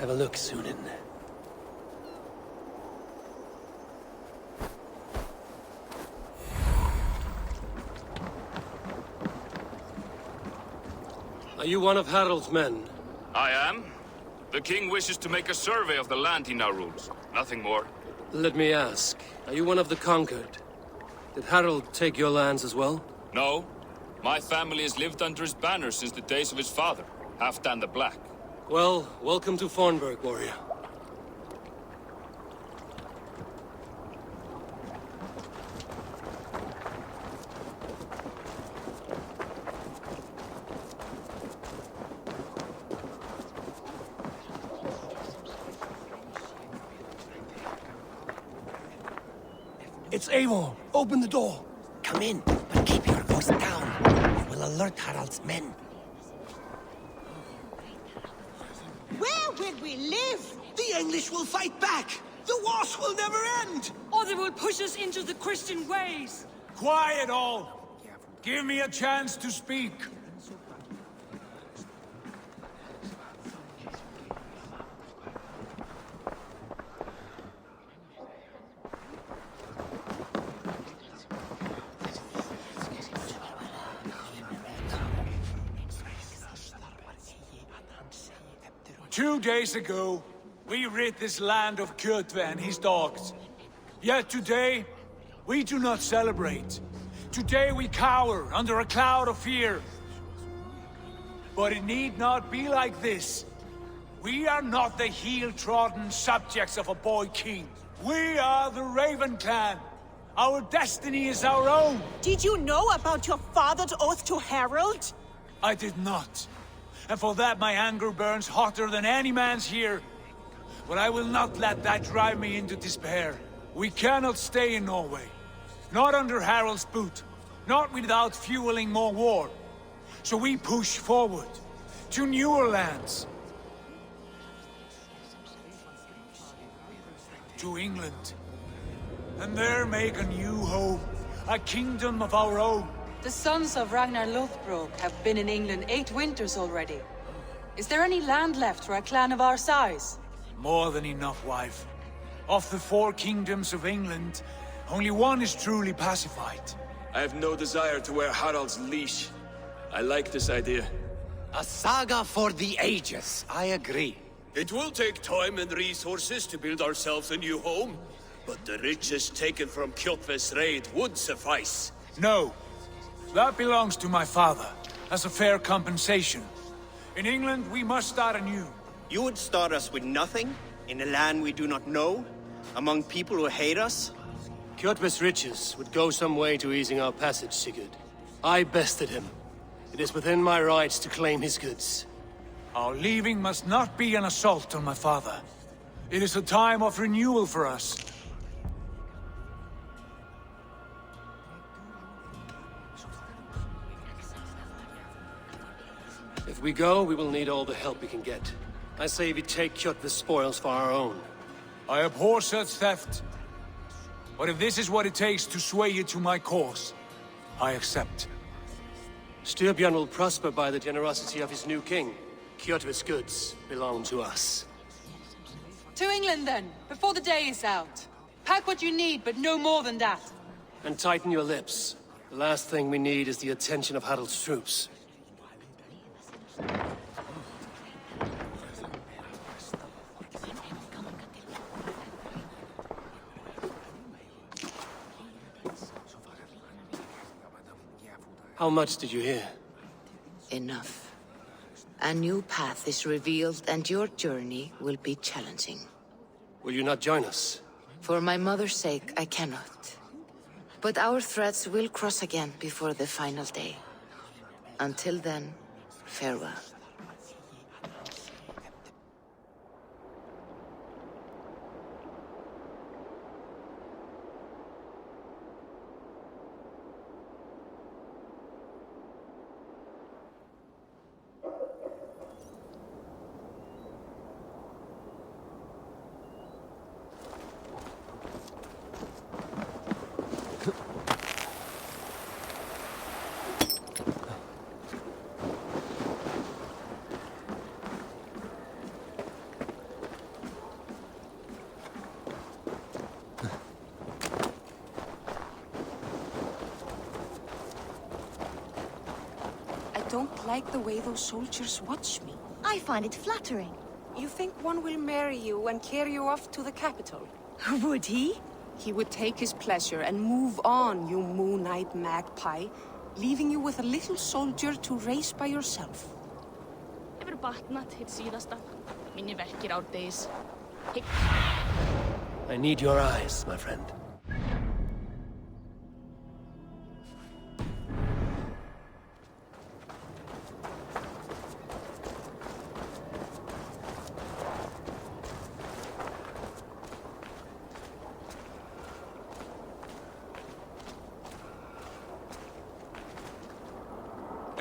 Have a look, Sunan. Are you one of Harald's men? I am. The king wishes to make a survey of the land he now rules. Nothing more. Let me ask, are you one of the conquered? Did Harald take your lands as well? No. My family has lived under his banner since the days of his father, Halfdan the Black. Well, welcome to Fornburg, warrior. It's Eivor. Open the door. Come in, but keep your voice down. You will alert Harald's men. Where will we live? The English will fight back. The wars will never end. Or they will push us into the Christian ways. Quiet all! Give me a chance to speak. 2 days ago, we rid this land of Kjotve and his dogs. Yet today, we do not celebrate. Today we cower under a cloud of fear. But it need not be like this. We are not the heel-trodden subjects of a boy king. We are the Raven clan. Our destiny is our own. Did you know about your father's oath to Harald? I did not. And for that my anger burns hotter than any man's here. But I will not let that drive me into despair. We cannot stay in Norway. Not under Harald's boot. Not without fueling more war. So we push forward. To newer lands. To England. And there make a new home. A kingdom of our own. The sons of Ragnar Lothbrok have been in England 8 winters already. Is there any land left for a clan of our size? More than enough, wife. Of the 4 kingdoms of England, only one is truly pacified. I have no desire to wear Harald's leash. I like this idea. A saga for the ages, I agree. It will take time and resources to build ourselves a new home, but the riches taken from Kjotve's raid would suffice. No. That belongs to my father, as a fair compensation. In England, we must start anew. You would start us with nothing, in a land we do not know, among people who hate us? Kjotve's riches would go some way to easing our passage, Sigurd. I bested him. It is within my rights to claim his goods. Our leaving must not be an assault on my father. It is a time of renewal for us. If we go, we will need all the help we can get. I say we take Kjotve's spoils for our own. I abhor such theft. But if this is what it takes to sway you to my cause, I accept. Styrbjörn will prosper by the generosity of his new king. Kjotve's goods belong to us. To England then, before the day is out. Pack what you need, but no more than that. And tighten your lips. The last thing we need is the attention of Harald's troops. How much did you hear? Enough. A new path is revealed and your journey will be challenging. Will you not join us? For my mother's sake, I cannot. But our threads will cross again before the final day. Until then, farewell. don't like the way those soldiers watch me. I find it flattering. You think one will marry you and carry you off to the capital? Would he? He would take his pleasure and move on, you moon-eyed magpie, leaving you with a little soldier to raise by yourself. Hefur batnað hitt síðasta. Minni verkir árdegis. I need your eyes, my friend.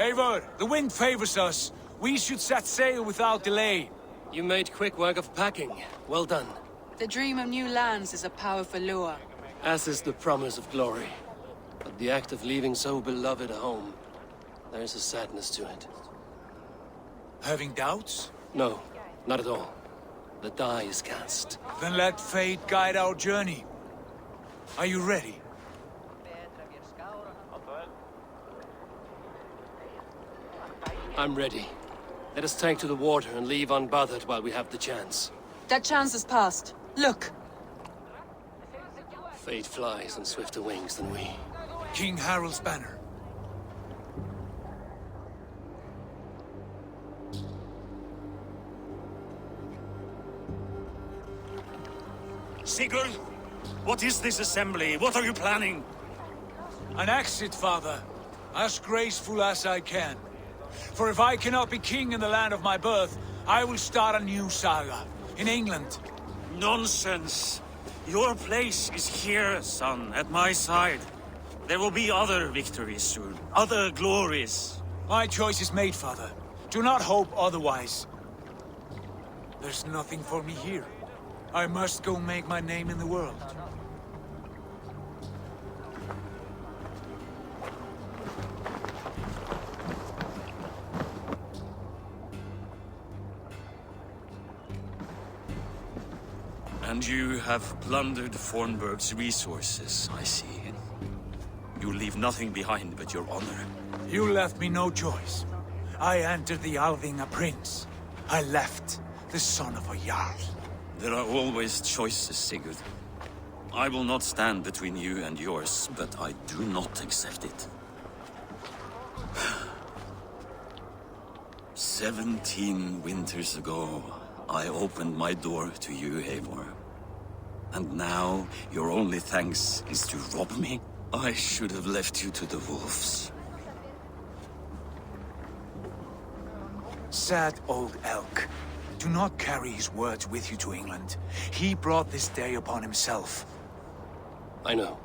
Eivor, the wind favors us. We should set sail without delay. You made quick work of packing. Well done. The dream of new lands is a powerful lure. As is the promise of glory. But the act of leaving so beloved a home, there is a sadness to it. Having doubts? No, not at all. The die is cast. Then let fate guide our journey. Are you ready? I'm ready. Let us take to the water and leave unbothered while we have the chance. That chance is past. Look! Fate flies on swifter wings than we. King Harald's banner. Sigurd, what is this assembly? What are you planning? An exit, father. As graceful as I can. For if I cannot be king in the land of my birth, I will start a new saga. In England. Nonsense. Your place is here, son, at my side. There will be other victories soon. Other glories. My choice is made, father. Do not hope otherwise. There's nothing for me here. I must go make my name in the world. And you have plundered Fornburg's resources, I see. You leave nothing behind but your honor. You left me no choice. I entered the Alving a prince. I left the son of a Jarl. There are always choices, Sigurd. I will not stand between you and yours, but I do not accept it. 17 winters ago, I opened my door to you, Eivor. And now, your only thanks is to rob me? I should have left you to the wolves. Sad old elk. Do not carry his words with you to England. He brought this day upon himself. I know.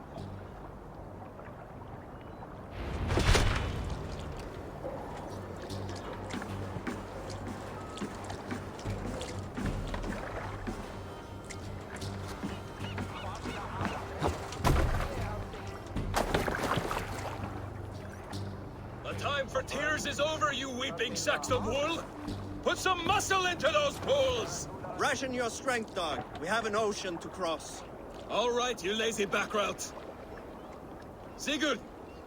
Tears is over, you weeping sacks of wool! Put some muscle into those pools! Ration your strength, dog. We have an ocean to cross. All right, you lazy back route. Sigurd,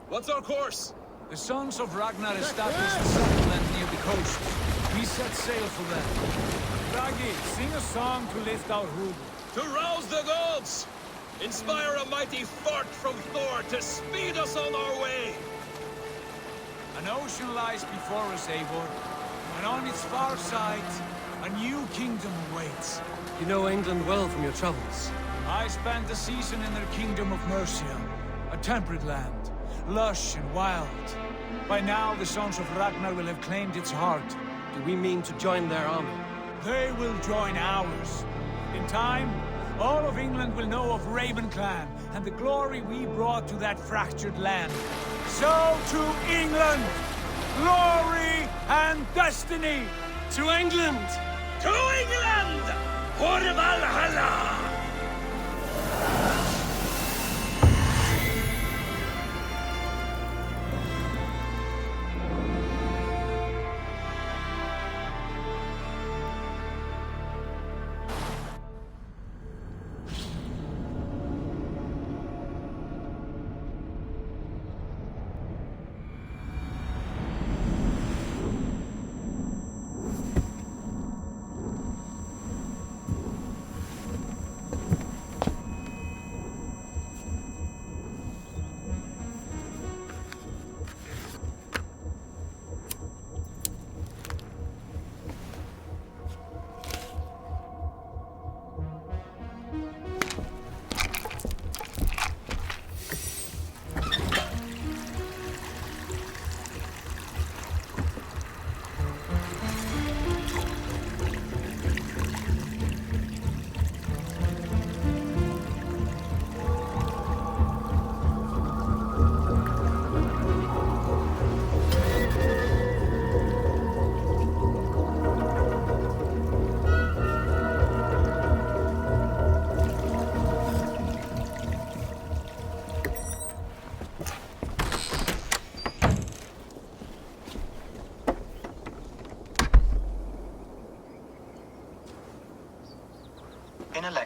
what's our course? The sons of Ragnar established a settlement near the coast. We set sail for them. Ragi, sing a song to lift our hood. To rouse the gods! Inspire a mighty fart from Thor to speed us on our way! An ocean lies before us, Eivor, and on its far side, a new kingdom awaits. You know England well from your travels. I spent a season in their kingdom of Mercia, a temperate land, lush and wild. By now, the sons of Ragnar will have claimed its heart. Do we mean to join their army? They will join ours. In time, all of England will know of Raven Clan and the glory we brought to that fractured land. So to England! Glory and destiny! To England! To England! For Valhalla!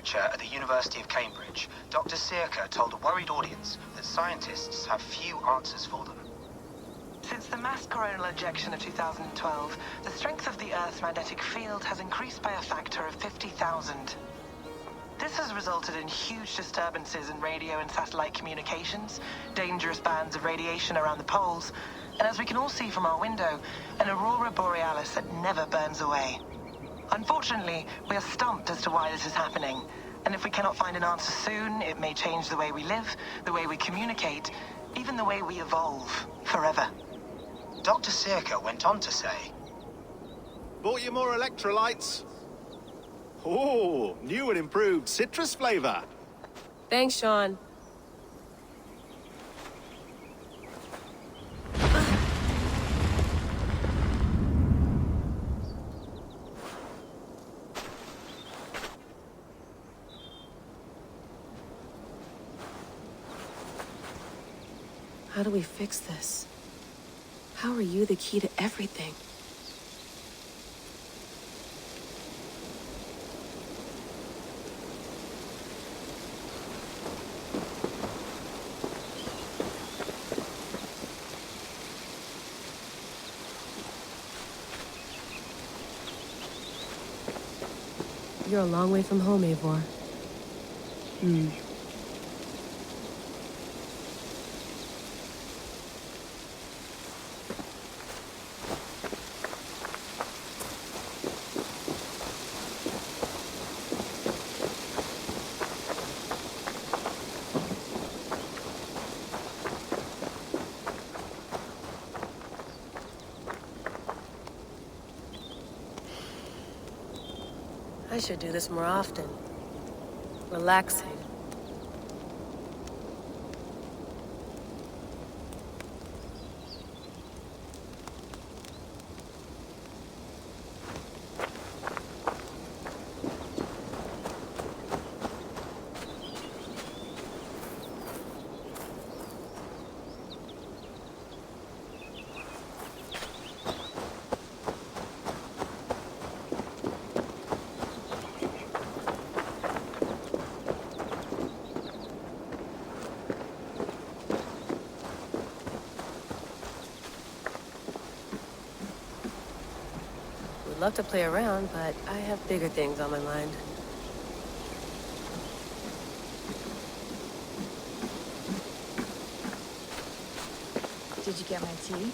lecture at the University of Cambridge, Dr. Searca told a worried audience that scientists have few answers for them. Since the mass coronal ejection of 2012, the strength of the Earth's magnetic field has increased by a factor of 50,000. This has resulted in huge disturbances in radio and satellite communications, dangerous bands of radiation around the poles, and as we can all see from our window, an aurora borealis that never burns away. Unfortunately, we are stumped as to why this is happening, and if we cannot find an answer soon, it may change the way we live, the way we communicate, even the way we evolve, forever. Dr. Searca went on to say, "Bought you more electrolytes? Oh, new and improved citrus flavor." Thanks, Sean. How do we fix this? How are you the key to everything? You're a long way from home, Eivor. I should do this more often. Relaxing. Love to play around, but I have bigger things on my mind. Did you get my tea?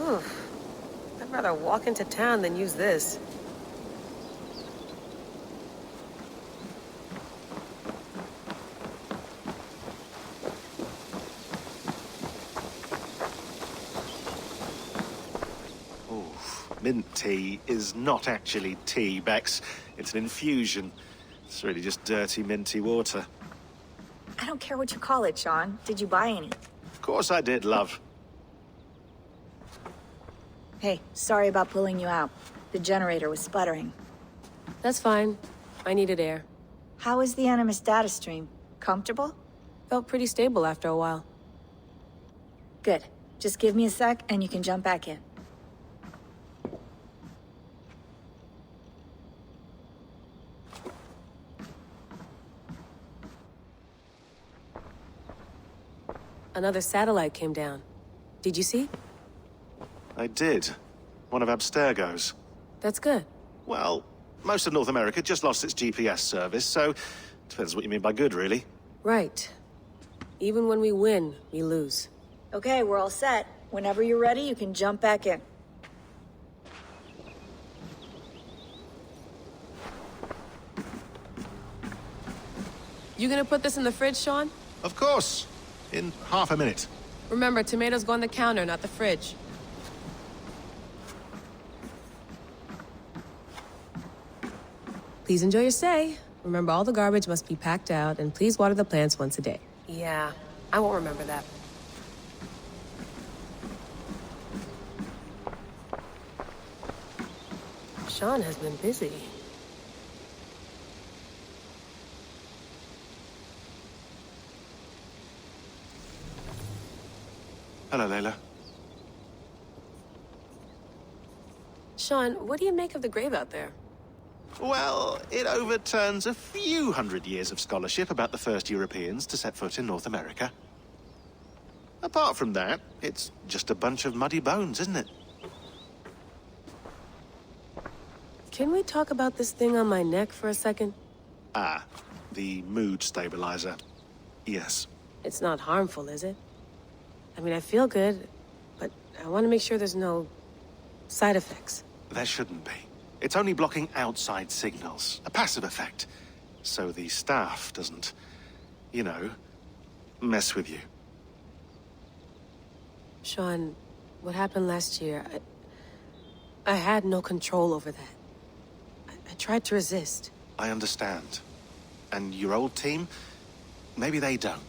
Oof. I'd rather walk into town than use this. Mint tea is not actually tea, Bex. It's an infusion. It's really just dirty, minty water. I don't care what you call it, Sean. Did you buy any? Of course I did, love. Hey, sorry about pulling you out. The generator was sputtering. That's fine. I needed air. How was the Animus data stream? Comfortable? Felt pretty stable after a while. Good. Just give me a sec and you can jump back in. Another satellite came down. Did you see? I did. One of Abstergo's. That's good. Well, most of North America just lost its GPS service, so depends what you mean by good, really. Right. Even when we win, we lose. Okay, we're all set. Whenever you're ready, you can jump back in. You gonna put this in the fridge, Sean? Of course. In half a minute. Remember, tomatoes go on the counter, not the fridge. Please enjoy your stay. Remember, all the garbage must be packed out, and please water the plants once a day. Yeah, I won't remember that. Sean has been busy. Hello, Layla. Sean, what do you make of the grave out there? Well, it overturns a few hundred years of scholarship about the first Europeans to set foot in North America. Apart from that, it's just a bunch of muddy bones, isn't it? Can we talk about this thing on my neck for a second? Ah, the mood stabilizer. Yes. It's not harmful, is it? I mean, I feel good, but I want to make sure there's no side effects. There shouldn't be. It's only blocking outside signals, a passive effect. So the staff doesn't, you know, mess with you. Sean, what happened last year, I had no control over that. I tried to resist. I understand. And your old team, maybe they don't.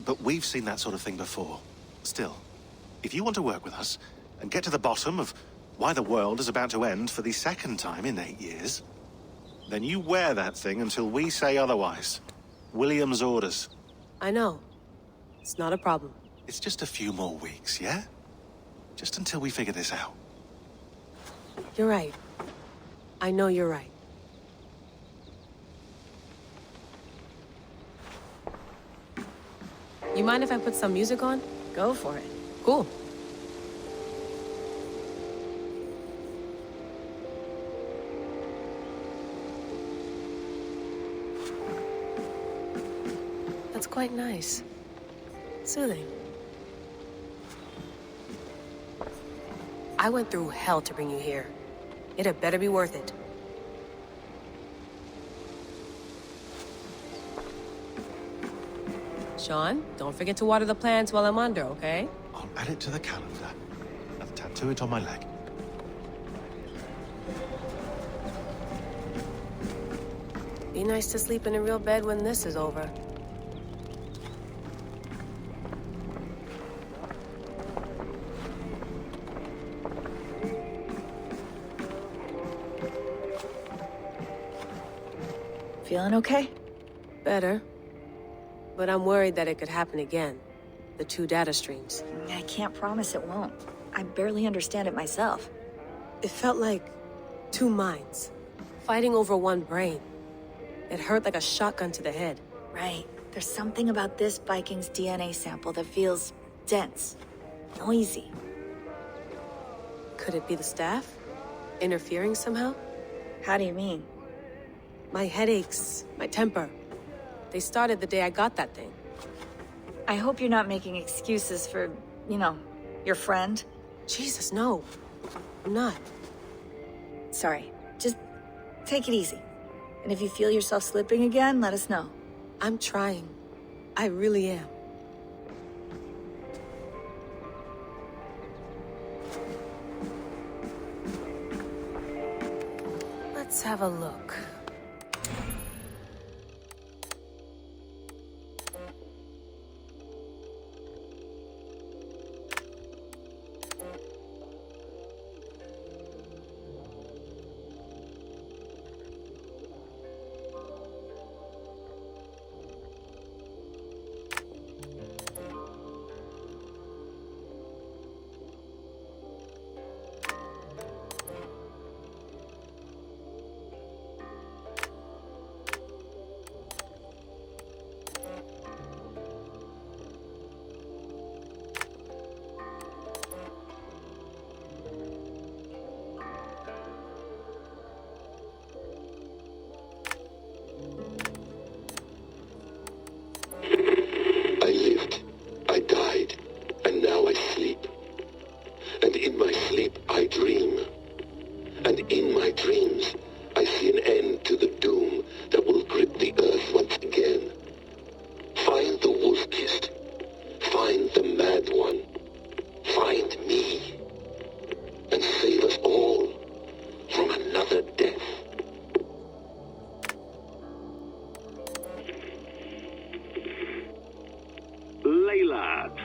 But we've seen that sort of thing before. Still, if you want to work with us and get to the bottom of why the world is about to end for the second time in 8 years, then you wear that thing until we say otherwise. William's orders. I know. It's not a problem. It's just a few more weeks, yeah? Just until we figure this out. You're right. I know you're right. You mind if I put some music on? Go for it. Cool. That's quite nice. Soothing. I went through hell to bring you here. It had better be worth it. Sean, don't forget to water the plants while I'm under, okay? I'll add it to the calendar and tattoo it on my leg. Be nice to sleep in a real bed when this is over. Feeling okay? Better. But I'm worried that it could happen again. The 2 data streams. I can't promise it won't. I barely understand it myself. It felt like 2 minds, fighting over 1 brain. It hurt like a shotgun to the head. Right. There's something about this Viking's DNA sample that feels dense, noisy. Could it be the staff? Interfering somehow? How do you mean? My headaches, my temper. They started the day I got that thing. I hope you're not making excuses for, you know, your friend. Jesus, no. I'm not. Sorry. Just take it easy. And if you feel yourself slipping again, let us know. I'm trying. I really am. Let's have a look.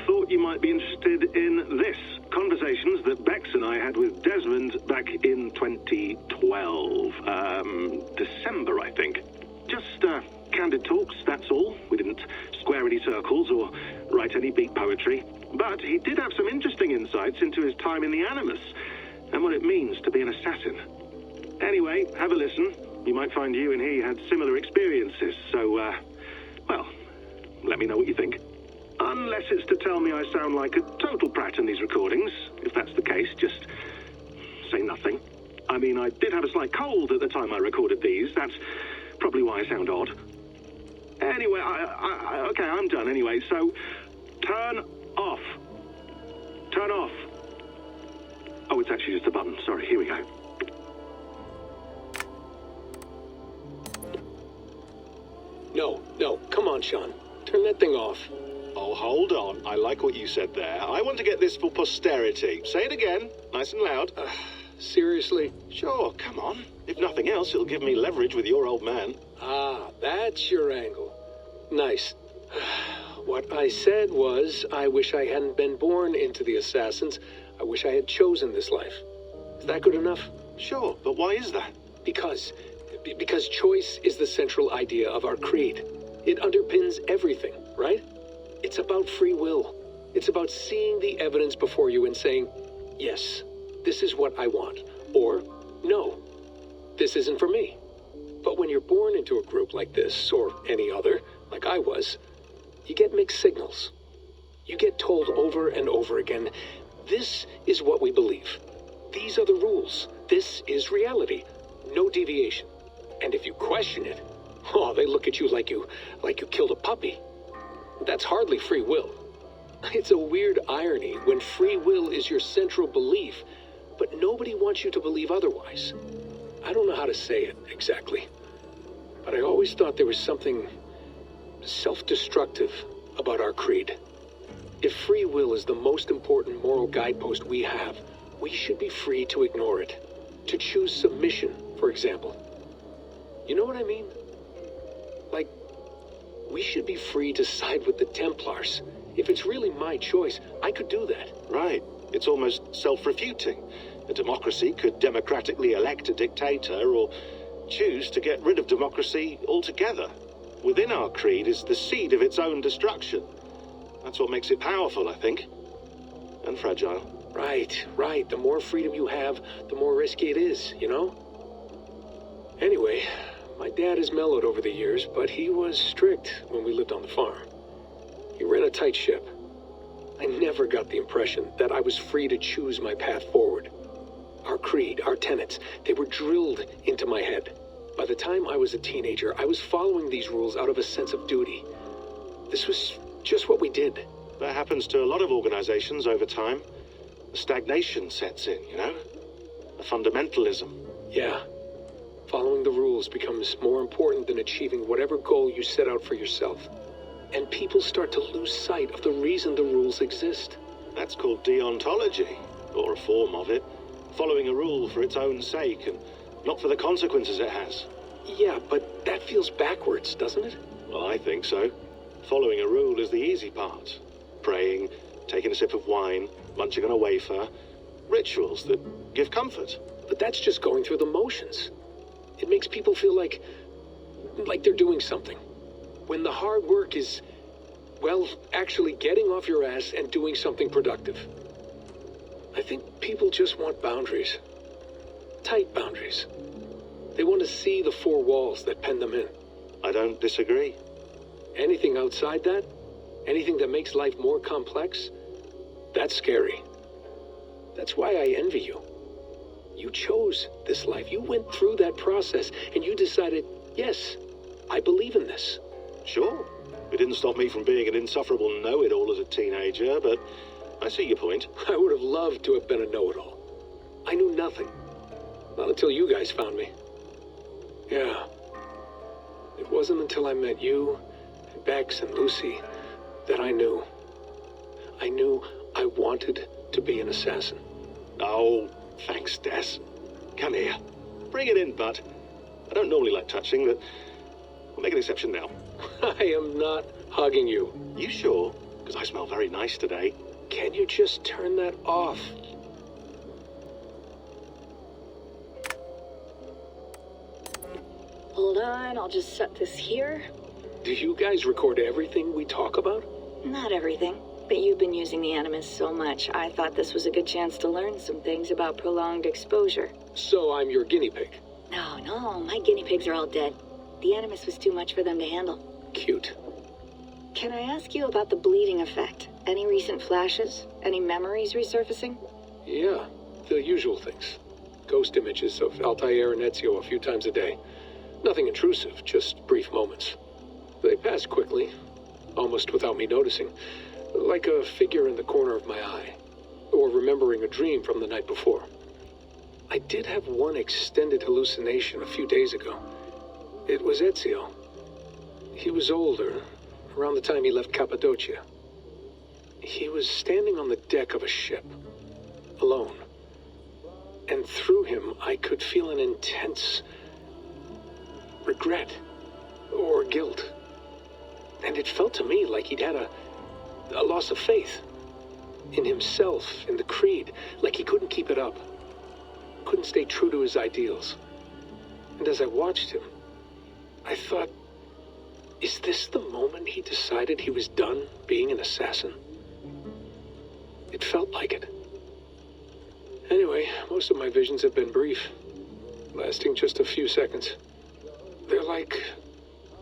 Thought you might be interested in this. Conversations that Bex and I had with Desmond back in 2012. December, I think. Just candid talks, that's all. We didn't square any circles or write any beat poetry. But he did have some interesting insights into his time in the Animus. and what it means to be an assassin. Anyway, have a listen. You might find you and he had similar experiences, so, well, let me know what you think. Unless it's to tell me I sound like a total prat in these recordings. If that's the case, just say nothing. I mean, I did have a slight cold at the time I recorded these. That's probably why I sound odd. Anyway, okay, I'm done anyway, so turn off. Turn off. Oh, it's actually just a button. Sorry, here we go. No, come on, Sean. Turn that thing off. Oh, hold on. I like what you said there. I want to get this for posterity. Say it again, nice and loud. Seriously? Sure, come on. If nothing else, it'll give me leverage with your old man. Ah, that's your angle. Nice. What I said was, I wish I hadn't been born into the Assassins. I wish I had chosen this life. Is that good enough? Sure, but why is that? Because choice is the central idea of our creed. It underpins everything, right? It's about free will. It's about seeing the evidence before you and saying, yes, this is what I want. Or, no, this isn't for me. But when you're born into a group like this, or any other, like I was, you get mixed signals. You get told over and over again, this is what we believe. These are the rules. This is reality. No deviation. And if you question it, oh, they look at you like you killed a puppy. That's hardly free will. It's a weird irony when free will is your central belief, but nobody wants you to believe otherwise. I don't know how to say it exactly, but I always thought there was something self-destructive about our creed. If free will is the most important moral guidepost we have, we should be free to ignore it. To choose submission, for example. You know what I mean? Like, we should be free to side with the Templars. If it's really my choice, I could do that. Right. It's almost self-refuting. A democracy could democratically elect a dictator or choose to get rid of democracy altogether. Within our creed is the seed of its own destruction. That's what makes it powerful, I think. And fragile. Right. The more freedom you have, the more risky it is, you know? Anyway, my dad has mellowed over the years, but he was strict when we lived on the farm. He ran a tight ship. I never got the impression that I was free to choose my path forward. Our creed, our tenets, they were drilled into my head. By the time I was a teenager, I was following these rules out of a sense of duty. This was just what we did. That happens to a lot of organizations over time. A stagnation sets in, you know? A fundamentalism. Yeah. Following the rules becomes more important than achieving whatever goal you set out for yourself. And people start to lose sight of the reason the rules exist. That's called deontology, or a form of it. Following a rule for its own sake, and not for the consequences it has. Yeah, but that feels backwards, doesn't it? Well, I think so. Following a rule is the easy part. Praying, taking a sip of wine, munching on a wafer. Rituals that give comfort. But that's just going through the motions. It makes people feel like they're doing something. When the hard work is, well, actually getting off your ass and doing something productive. I think people just want boundaries. Tight boundaries. They want to see the four walls that pen them in. I don't disagree. Anything outside that, anything that makes life more complex, that's scary. That's why I envy you. You chose this life. You went through that process, and you decided, yes, I believe in this. Sure. It didn't stop me from being an insufferable know-it-all as a teenager, but I see your point. I would have loved to have been a know-it-all. I knew nothing. Not until you guys found me. Yeah. It wasn't until I met you, and Bex, and Lucy, that I knew. I knew I wanted to be an assassin. Oh, thanks, Des. Come here. Bring it in, bud. I don't normally like touching, but we'll make an exception now. I am not hugging you. You sure? Because I smell very nice today. Can you just turn that off? Hold on, I'll just set this here. Do you guys record everything we talk about? Not everything. But you've been using the Animus so much, I thought this was a good chance to learn some things about prolonged exposure. So I'm your guinea pig. No, my guinea pigs are all dead. The Animus was too much for them to handle. Cute. Can I ask you about the bleeding effect? Any recent flashes? Any memories resurfacing? Yeah, the usual things. Ghost images of Altair and Ezio a few times a day. Nothing intrusive, just brief moments. They pass quickly, almost without me noticing. Like a figure in the corner of my eye. Or remembering a dream from the night before. I did have one extended hallucination a few days ago. It was Ezio. He was older, around the time he left Cappadocia. He was standing on the deck of a ship, alone. And through him, I could feel an intense regret or guilt. And it felt to me like he'd had a loss of faith in himself, in the creed, like he couldn't keep it up, couldn't stay true to his ideals. And as I watched him, I thought, is this the moment he decided he was done being an assassin? It felt like it. Anyway, most of my visions have been brief, lasting just a few seconds. They're like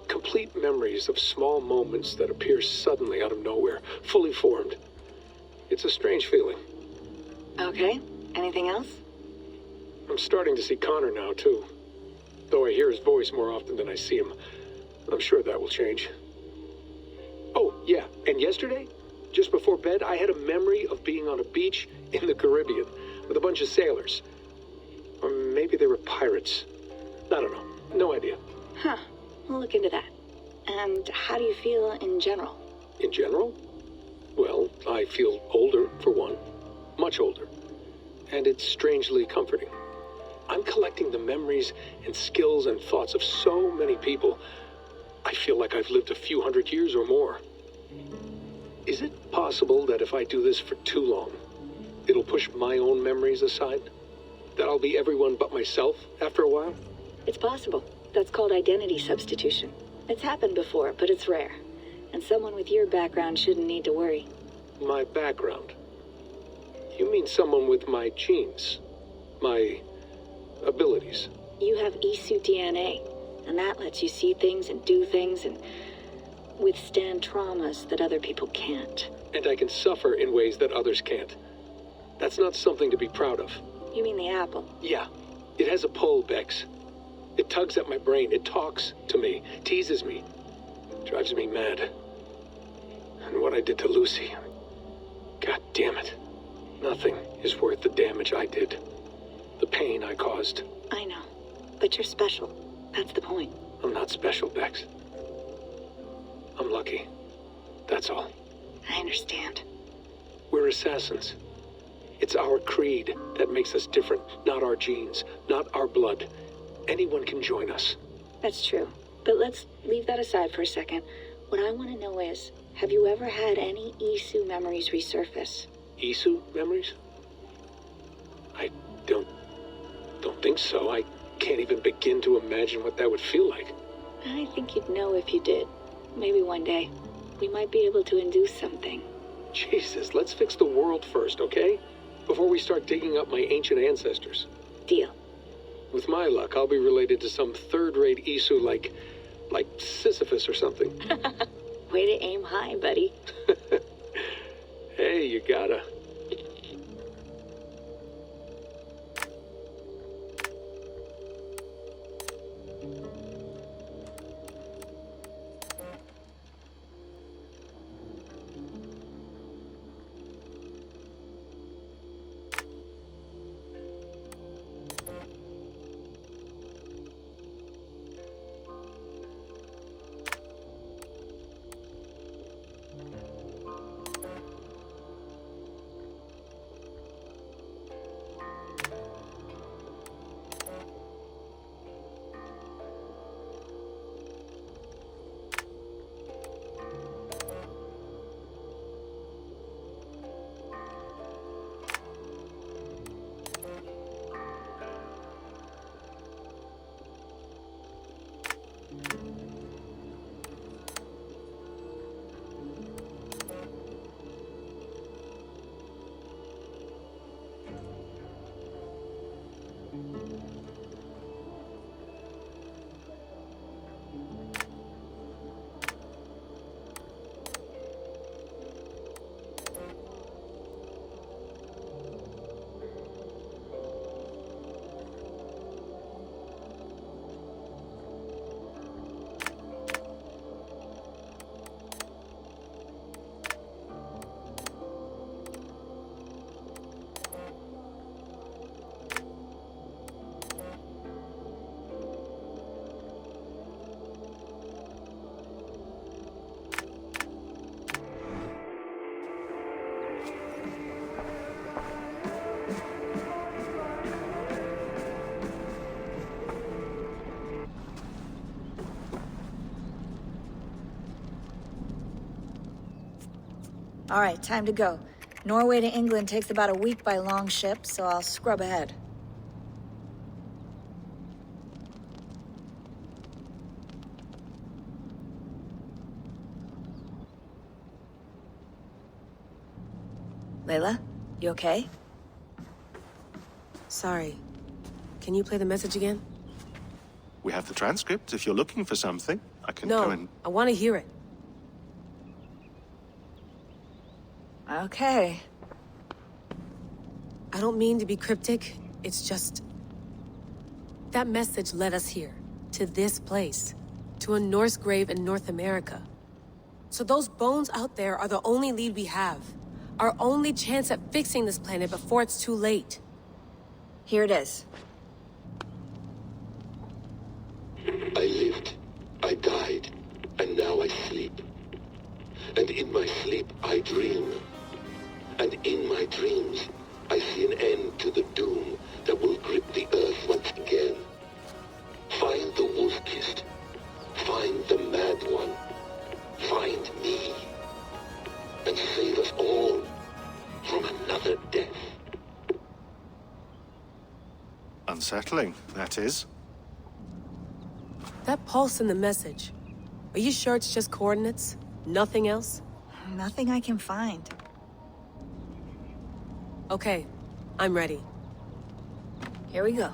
complete memories of small moments that appear suddenly out of nowhere, fully formed. It's a strange feeling. Okay, anything else? I'm starting to see Connor now, too. Though I hear his voice more often than I see him. I'm sure that will change. Oh, yeah, and yesterday, just before bed, I had a memory of being on a beach in the Caribbean with a bunch of sailors. Or maybe they were pirates. I don't know. No idea. Huh. We'll look into that. And how do you feel in general? In general? Well, I feel older, for one. Much older. And it's strangely comforting. I'm collecting the memories and skills and thoughts of so many people. I feel like I've lived a few hundred years or more. Is it possible that if I do this for too long, it'll push my own memories aside? That I'll be everyone but myself after a while? It's possible. That's called identity substitution. It's happened before, but it's rare. And someone with your background shouldn't need to worry. My background? You mean someone with my genes? My abilities? You have ASUS DNA, and that lets you see things and do things and withstand traumas that other people can't. And I can suffer in ways that others can't. That's not something to be proud of. You mean the apple? Yeah. It has a pull, Bex. It tugs at my brain. It talks to me. Teases me. Drives me mad. And what I did to Lucy... God damn it. Nothing is worth the damage I did. The pain I caused. I know. But you're special. That's the point. I'm not special, Bex. I'm lucky. That's all. I understand. We're assassins. It's our creed that makes us different, not our genes, not our blood. Anyone can join us. That's true. But let's leave that aside for a second. What I want to know is, have you ever had any ASUS memories resurface? ASUS memories? I don't think so. I can't even begin to imagine what that would feel like. I think you'd know if you did. Maybe one day. We might be able to induce something. Jesus, let's fix the world first, okay? Before we start digging up my ancient ancestors. Deal. With my luck, I'll be related to some third-rate ASUS like Sisyphus or something. Way to aim high, buddy. Hey, you gotta. All right, time to go. Norway to England takes about a week by long ship, so I'll scrub ahead. Layla, you okay? Sorry. Can you play the message again? We have the transcript. If you're looking for something, I can No, go and... I want to hear it. Okay. I don't mean to be cryptic. It's just... that message led us here. To this place. To a Norse grave in North America. So those bones out there are the only lead we have. Our only chance at fixing this planet before it's too late. Here it is. I lived, I died, and now I sleep. And in my sleep I dream. And in my dreams I see an end to the doom that will grip the earth once again. Find the wolf-kissed. Find the mad one. Find me. And save us all from another death. Unsettling, that is. That pulse in the message. Are you sure it's just coordinates? Nothing else? Nothing I can find. Okay, I'm ready. Here we go.